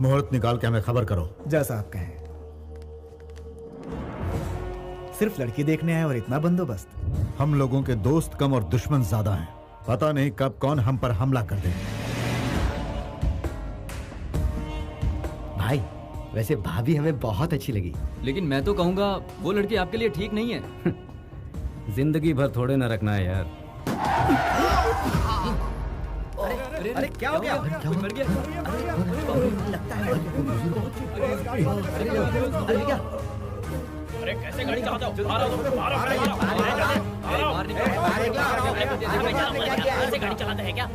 मुहूर्त निकाल के हमें खबर करो। जैसा आप कहें। सिर्फ लड़की देखने आए और इतना बंदोबस्त? हम लोगों के दोस्त कम और दुश्मन ज्यादा हैं। पता नहीं कब कौन हम पर हमला कर दे। भाई वैसे भाभी हमें बहुत अच्छी लगी, लेकिन मैं तो कहूंगा वो लड़की आपके लिए ठीक नहीं है। जिंदगी भर थोड़े ना रखना है यार। अरे क्या हो गया? कोई मर गया? लगता है क्या? अरे कैसे गाड़ी चलाते हो? आ रहा हूं। कैसे गाड़ी चलाते हैं क्या?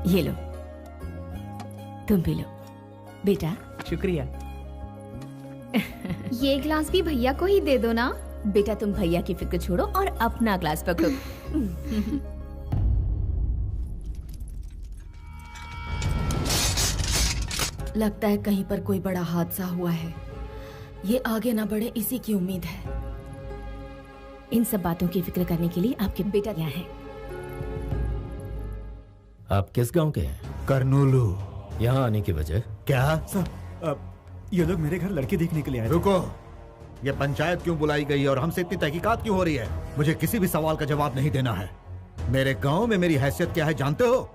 ये लो, तुम भी लो बेटा। शुक्रिया। ये ग्लास भी भैया को ही दे दो ना। बेटा तुम भैया की फिक्र छोड़ो और अपना ग्लास पकड़ो। लगता है कहीं पर कोई बड़ा हादसा हुआ है। ये आगे ना बढ़े इसी की उम्मीद है। इन सब बातों की फिक्र करने के लिए आपके बेटा यहाँ हैं। आप किस गांव के हैं? करनूलू। यहाँ आने की वजह? क्या? ये लोग मेरे घर लड़की देखने के लिए आए। रुको, ये पंचायत क्यों बुलाई गई है और हमसे इतनी तहकीकात क्यों हो रही है? मुझे किसी भी सवाल का जवाब नहीं देना है। मेरे गांव में मेरी हैसियत क्या है जानते हो?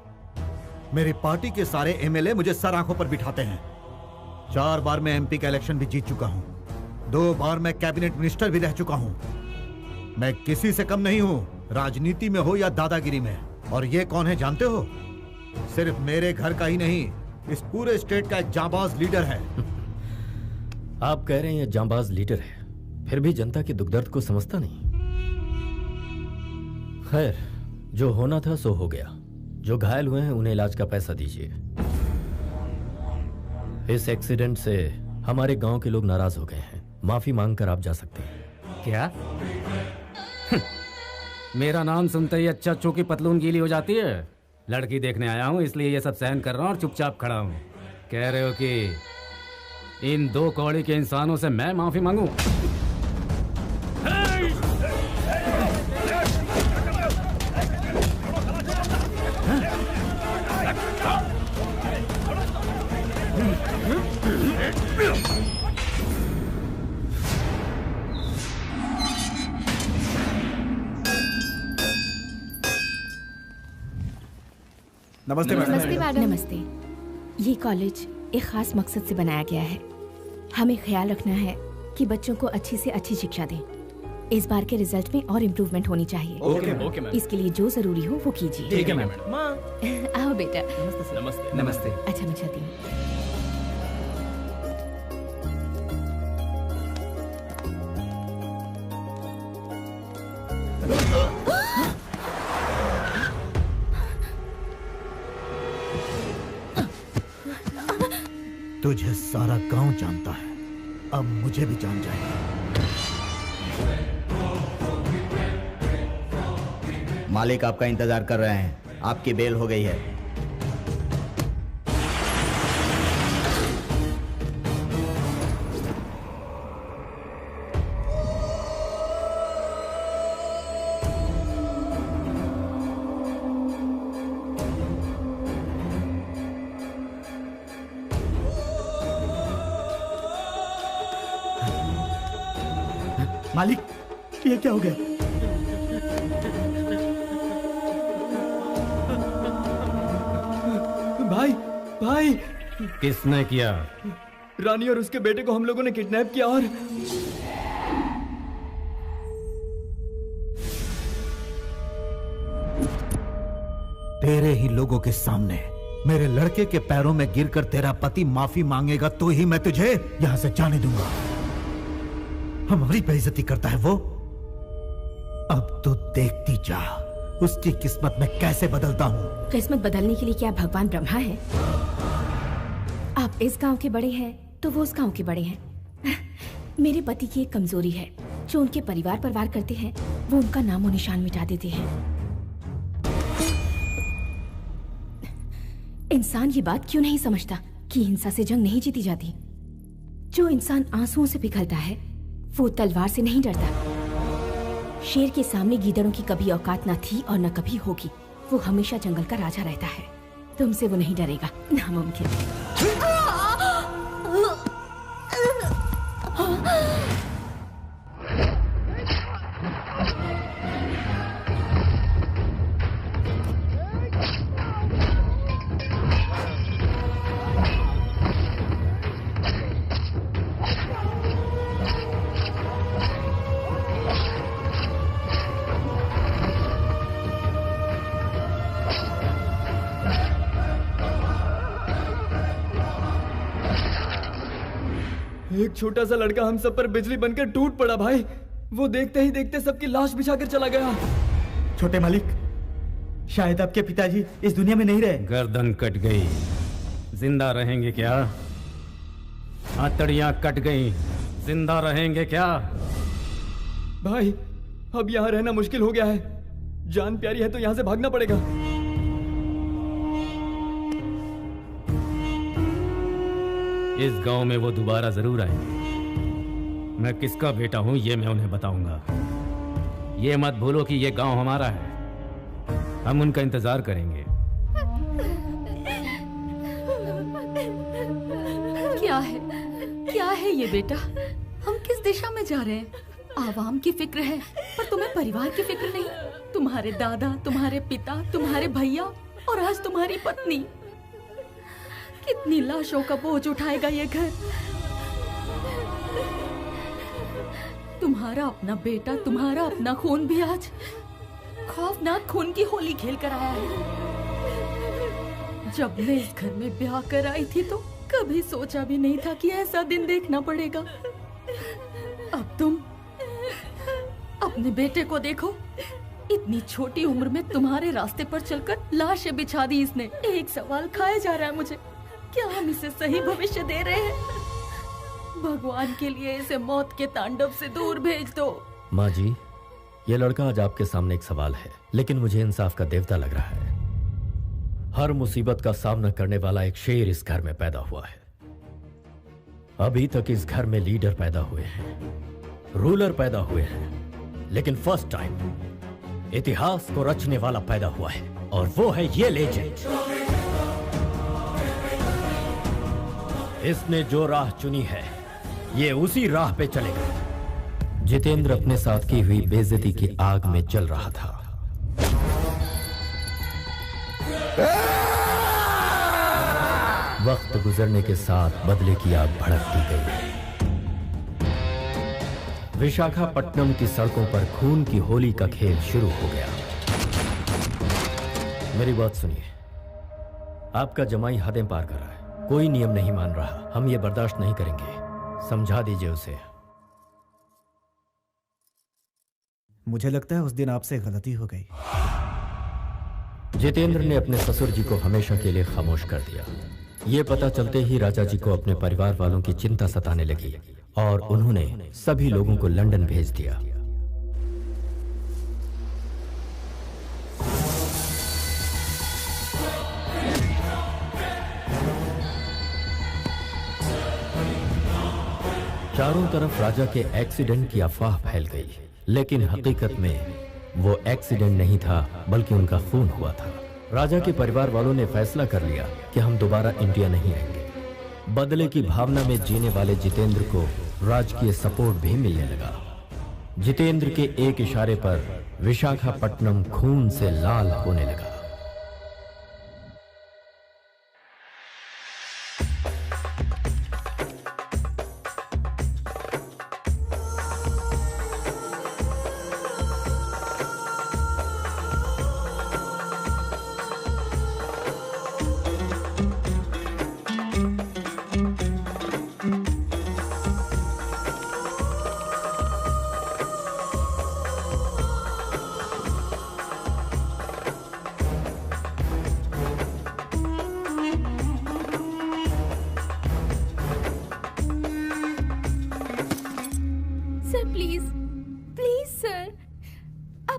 मेरी पार्टी के सारे एमएलए मुझे सर आंखों पर बिठाते हैं। 4 बार मैं एमपी का इलेक्शन भी जीत चुका हूँ। 2 बार मैं कैबिनेट मिनिस्टर भी रह चुका हूँ। मैं किसी से कम नहीं हूँ, राजनीति में हो या दादागिरी में। और ये कौन है जानते हो? सिर्फ मेरे घर का ही नहीं, इस पूरे स्टेट का एक जांबाज लीडर है। आप कह रहे हैं ये जांबाज लीडर है, फिर भी जनता के दुख दर्द को समझता नहीं। खैर, जो होना था सो हो गया। जो घायल हुए हैं उन्हें इलाज का पैसा दीजिए। इस एक्सीडेंट से हमारे गांव के लोग नाराज हो गए हैं। माफी मांगकर आप जा सकते हैं। क्या? मेरा नाम सुनते ही अच्छा चो की पतलून गीली हो जाती है। लड़की देखने आया हूं इसलिए ये सब सहन कर रहा हूं और चुपचाप खड़ा हूं। कह रहे हो कि इन 2 कौड़ी के इंसानों से मैं माफी मांगूं? नमस्ते मैडम। नमस्ते मैडम। नमस्ते। ये कॉलेज एक खास मकसद से बनाया गया है। हमें ख्याल रखना है कि बच्चों को अच्छी से अच्छी शिक्षा दें। इस बार के रिजल्ट में और इम्प्रूवमेंट होनी चाहिए। Okay ma'am. इसके लिए जो जरूरी हो वो कीजिए। ठीक है मैम। आओ बेटा। नमस्ते। नमस्ते। अच्छा मैं चलती हूँ। तुझे सारा गांव जानता है, अब मुझे भी जान जाएगा। मालिक आपका इंतजार कर रहे हैं। आपकी बेल हो गई है। मालिक, ये क्या हो गया? भाई किसने किया? रानी और उसके बेटे को हम लोगों ने किडनैप किया और तेरे ही लोगों के सामने मेरे लड़के के पैरों में गिरकर तेरा पति माफी मांगेगा तो ही मैं तुझे यहां से जाने दूंगा। हमारी बेइज्जती करता है वो। अब तो देखती जा उसकी किस्मत में कैसे बदलता हूँ। किस्मत बदलने के लिए क्या भगवान ब्रह्मा है? आप इस गांव के बड़े हैं तो वो उस गांव के बड़े हैं। मेरे पति की एक कमजोरी है, जो उनके परिवार पर वार करते हैं वो उनका नामो निशान मिटा देते हैं। इंसान ये बात क्यों नहीं समझता कि हिंसा से जंग नहीं जीती जाती। जो इंसान आंसुओं से पिघलता है वो तलवार से नहीं डरता। शेर के सामने गीदड़ों की कभी औकात न थी और न कभी होगी। वो हमेशा जंगल का राजा रहता है। तुमसे वो नहीं डरेगा, नामुमकिन। एक छोटा सा लड़का हम सब पर बिजली बनकर टूट पड़ा भाई। वो देखते ही देखते सबकी लाश बिछाकर चला गया। छोटे मालिक, शायद आपके पिताजी इस दुनिया में नहीं रहे। गर्दन कट गई, जिंदा रहेंगे क्या? हथकड़ियां कट गई, जिंदा रहेंगे क्या? भाई अब यहाँ रहना मुश्किल हो गया है। जान प्यारी है तो यहाँ से भागना पड़ेगा। इस गांव में वो दोबारा जरूर आएंगे। मैं किसका बेटा हूं ये मैं उन्हें बताऊंगा। ये मत भूलो कि ये गांव हमारा है। हम उनका इंतजार करेंगे। क्या है ये बेटा? हम किस दिशा में जा रहे हैं? आवाम की फिक्र है पर तुम्हें परिवार की फिक्र नहीं। तुम्हारे दादा, तुम्हारे पिता, तुम्हारे भैया और आज तुम्हारी पत्नी। कितनी लाशों का बोझ उठाएगा ये घर? तुम्हारा अपना बेटा, तुम्हारा अपना खून भी आज खौफनाक खून की होली खेल कर आया है। जब मैं इस घर में ब्याह कर आई थी तो कभी सोचा भी नहीं था कि ऐसा दिन देखना पड़ेगा। अब तुम अपने बेटे को देखो, इतनी छोटी उम्र में तुम्हारे रास्ते पर चलकर लाशें बिछा दी इसने। एक सवाल खाया जा रहा है मुझे, क्या हम इसे सही भविष्य दे रहे हैं? भगवान के लिए इसे मौत के तांडव से दूर भेज दो। माँ जी, ये लड़का आज आपके सामने एक सवाल है, लेकिन मुझे इंसाफ का देवता लग रहा है। हर मुसीबत का सामना करने वाला एक शेर इस घर में पैदा हुआ है। अभी तक इस घर में लीडर पैदा हुए हैं, रूलर पैदा हुए हैं, लेकिन फर्स्ट टाइम इतिहास को रचने वाला पैदा हुआ है, और वो है ये लेजेंड। इसने जो राह चुनी है ये उसी राह पे चलेगा। जितेंद्र अपने साथ की हुई बेइज्जती की आग में जल रहा था। वक्त गुजरने के साथ बदले की आग भड़कती गई। विशाखापट्टनम की सड़कों पर खून की होली का खेल शुरू हो गया। मेरी बात सुनिए, आपका जमाई हदें पार कर रहा है, कोई नियम नहीं मान रहा। हम ये बर्दाश्त नहीं करेंगे, समझा दीजिए उसे। मुझे लगता है उस दिन आपसे गलती हो गई। जितेंद्र ने अपने ससुर जी को हमेशा के लिए खामोश कर दिया। ये पता चलते ही राजा जी को अपने परिवार वालों की चिंता सताने लगी और उन्होंने सभी लोगों को लंदन भेज दिया। चारों तरफ राजा के एक्सीडेंट की अफवाह फैल गई, लेकिन हकीकत में वो एक्सीडेंट नहीं था बल्कि उनका खून हुआ था। राजा के परिवार वालों ने फैसला कर लिया कि हम दोबारा इंडिया नहीं आएंगे। बदले की भावना में जीने वाले जितेंद्र को राजकीय सपोर्ट भी मिलने लगा। जितेंद्र के एक इशारे पर विशाखापट्टनम खून से लाल होने लगा।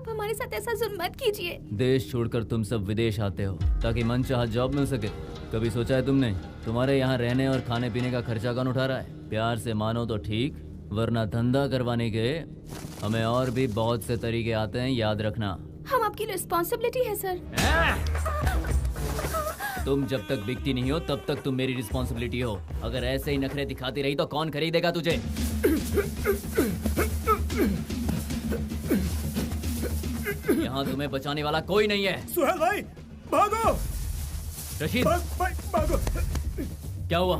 आप हमारे साथ ऐसा जुल्म मत कीजिए। देश छोड़कर तुम सब विदेश आते हो ताकि मनचाहा जॉब मिल सके। कभी सोचा है तुमने तुम्हारे यहाँ रहने और खाने पीने का खर्चा कौन उठा रहा है? प्यार से मानो तो ठीक, वरना धंधा करवाने के हमें और भी बहुत से तरीके आते हैं, याद रखना। हम आपकी रिस्पॉन्सिबिलिटी है सर। तुम जब तक बिकती नहीं हो तब तक तुम मेरी रिस्पॉन्सिबिलिटी हो। अगर ऐसे ही नखरे दिखाती रही तो कौन खरीदेगा तुझे? यहाँ तुम्हें बचाने वाला कोई नहीं है। सुहेल भाई भागो। रशीद भागो। क्या हुआ?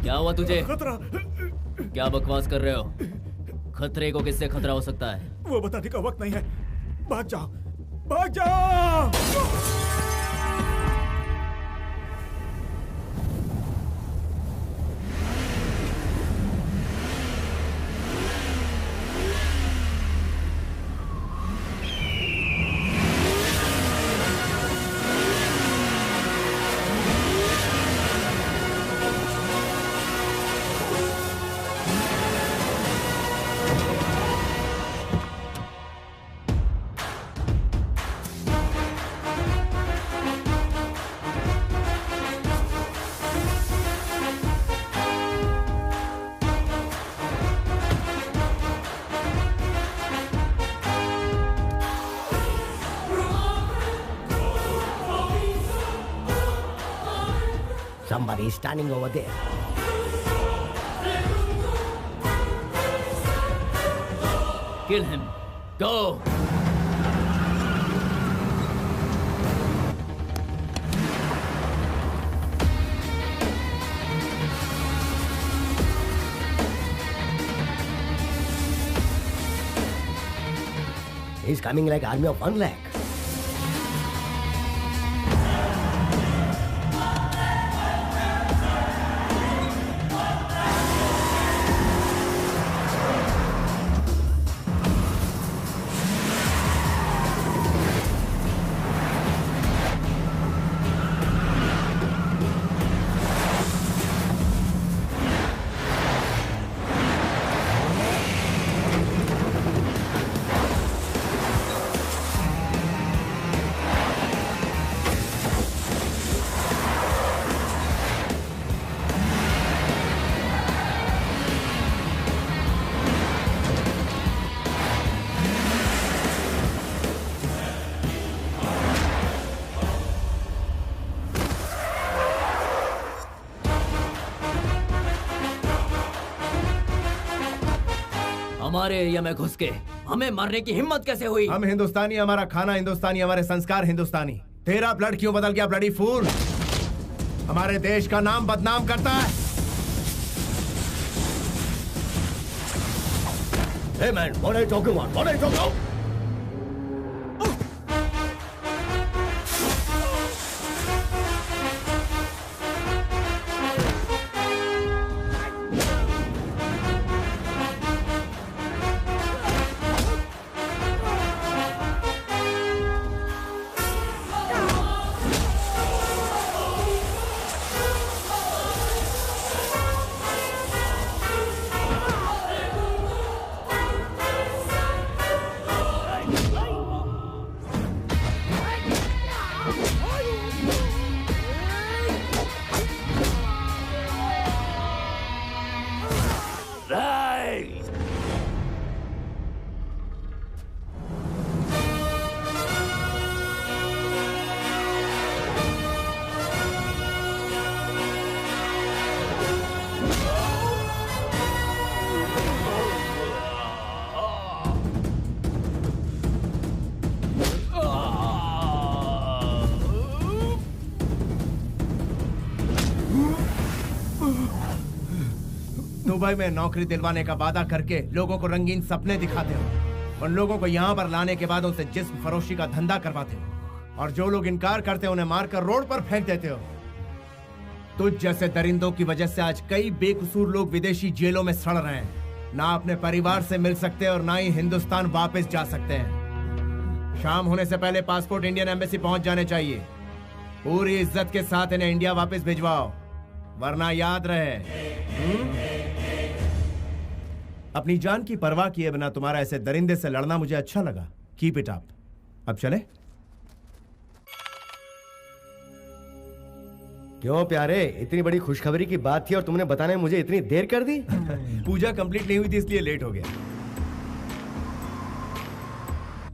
क्या हुआ तुझे? खतरा। क्या बकवास कर रहे हो? खतरे को किससे खतरा हो सकता है? वो बताने का वक्त नहीं है। भाग जाओ, भाग जाओ। Somebody is standing over there. Kill him. Go. He's coming like army of 1 lakh. हमारे एरिया में घुस के हमें मारने की हिम्मत कैसे हुई? हम हिंदुस्तानी, हमारा खाना हिंदुस्तानी, हमारे संस्कार हिंदुस्तानी। तेरा ब्लड क्यों बदल गया ब्लडी फूल? हमारे देश का नाम बदनाम करता है। Hey man, what are you talking about? What are you talking about? Dubai में नौकरी दिलवाने का वादा करके लोगों को रंगीन सपने दिखाते हो। उन लोगों को यहाँ पर लाने के बाद उनसे जिस्म फरोशी का धंधा करवाते हो, और जो लोग इनकार करते हैं उन्हें मारकर रोड पर फेंक देते हो। तुझ जैसे दरिंदों की वजह से आज कई बेकसूर लोग विदेशी जेलों में सड़ रहे हैं। ना अपने परिवार से मिल सकते और ना ही हिंदुस्तान वापस जा सकते हैं। शाम होने से पहले पासपोर्ट इंडियन एम्बेसी पहुंच जाने चाहिए। पूरी इज्जत के साथ इन्हें इंडिया वापस भिजवाओ, वरना याद रहे अपनी जान की परवाह किए बिना तुम्हारा ऐसे दरिंदे से लड़ना मुझे अच्छा लगा। Keep it up. अब चले? क्यों प्यारे, इतनी बड़ी खुशखबरी की बात थी और तुमने बताने में मुझे इतनी देर कर दी? पूजा कंप्लीट नहीं हुई थी इसलिए लेट हो गया।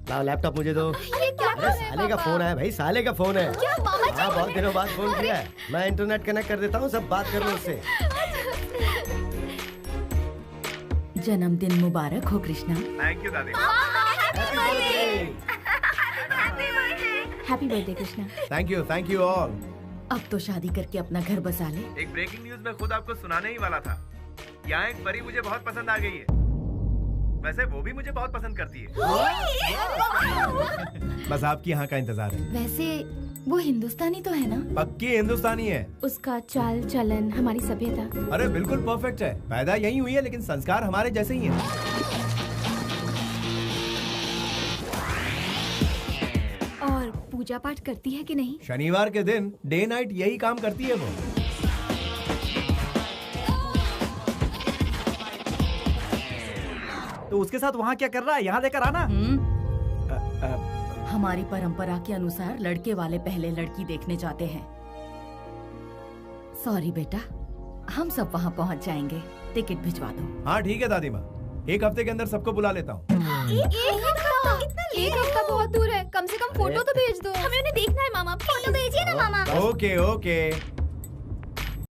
लाओ लैपटॉप मुझे दो। ये क्या अरे साले का फोन है भाई, साले का फोन है। क्या मामा जी? हाँ, बहुत दिनों बाद फोन किया है। मैं इंटरनेट कनेक्ट कर देता हूँ, सब बात कर लो उससे। जन्मदिन मुबारक हो कृष्णा। थैंक यू दादी। Happy birthday Krishna. Thank you all. अब तो शादी करके अपना घर बसा ले। एक ब्रेकिंग न्यूज मैं खुद आपको सुनाने ही वाला था। यहाँ एक परी मुझे बहुत पसंद आ गई है। वैसे वो भी मुझे बहुत पसंद करती है। बस आपकी यहाँ का इंतजार है। वैसे वो हिंदुस्तानी तो है ना? पक्की हिंदुस्तानी है। उसका चाल चलन, हमारी सभ्यता। अरे बिल्कुल परफेक्ट है। पैदा यही हुई है लेकिन संस्कार हमारे जैसे ही हैं। और पूजा पाठ करती है कि नहीं? शनिवार के दिन डे नाइट यही काम करती है वो। तो उसके साथ वहाँ क्या कर रहा है? यहाँ लेकर आना। हमारी परंपरा के अनुसार लड़के वाले पहले लड़की देखने जाते हैं। सॉरी बेटा, हम सब वहाँ पहुँच जाएंगे। टिकट भिजवा दो। हाँ ठीक है दादी माँ, एक हफ्ते के अंदर सबको बुला लेता हूँ। एक हफ्ता बहुत दूर है, कम से कम फोटो तो भेज दो। हमें उन्हें देखना है मामा, फोटो भेजिए ना मामा। Okay okay.